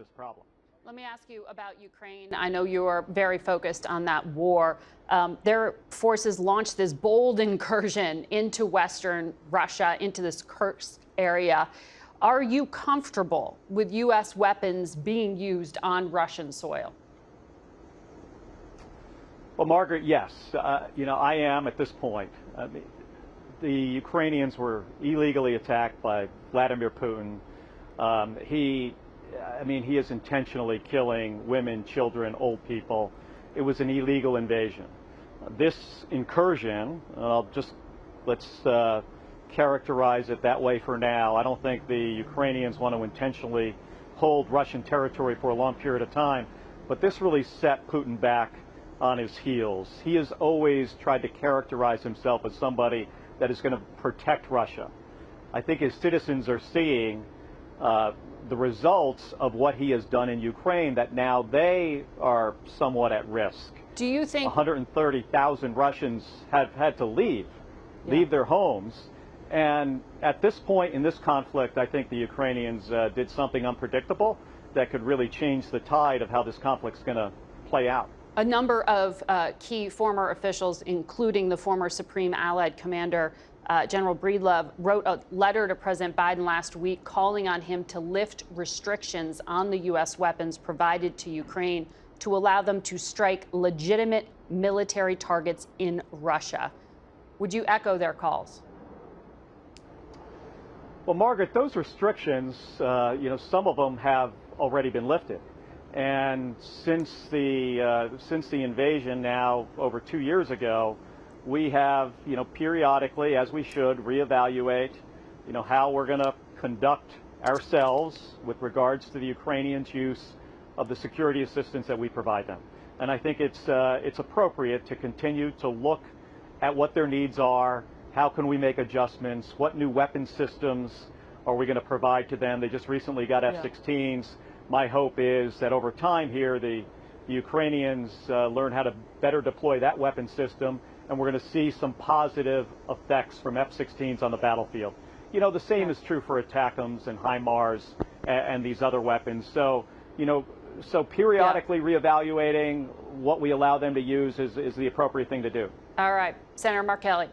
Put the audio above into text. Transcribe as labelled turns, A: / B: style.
A: this problem.
B: Let me ask you about Ukraine. I know you are very focused on that war. Their forces launched this bold incursion into Western Russia, into this Kursk area. Are you comfortable with U.S. weapons being used on Russian soil?
A: Well, Margaret, yes. I am at this point. The Ukrainians were illegally attacked by Vladimir Putin. He is intentionally killing women, children, old people. It was an illegal invasion. This incursion, let's characterize it that way for now. I don't think the Ukrainians want to intentionally hold Russian territory for a long period of time, but this really set Putin back on his heels. He has always tried to characterize himself as somebody that is going to protect Russia. I think his citizens are seeing the results of what he has done in Ukraine, that now they are somewhat at risk.
B: Do you think
A: 130,000 Russians have had to leave their homes? And at this point in this conflict, I think the Ukrainians did something unpredictable that could really change the tide of how this conflict's going to play out.
B: A number of key former officials, including the former Supreme Allied Commander, General Breedlove, wrote a letter to President Biden last week calling on him to lift restrictions on the U.S. weapons provided to Ukraine to allow them to strike legitimate military targets in Russia. Would you echo their calls?
A: Well, Margaret, those restrictions, some of them have already been lifted. And since the invasion now over 2 years ago, we have, periodically, as we should, reevaluate, how we're going to conduct ourselves with regards to the Ukrainians' use of the security assistance that we provide them. And I think it's appropriate to continue to look at what their needs are. How can we make adjustments? What new weapon systems are we going to provide to them? They just recently got F-16s. My hope is that over time here, the Ukrainians learn how to better deploy that weapon system, and we're going to see some positive effects from F-16s on the battlefield. The same is true for ATACMS and HIMARS and these other weapons. So, periodically reevaluating what we allow them to use is the appropriate thing to do.
B: All right. Senator Mark Kelly.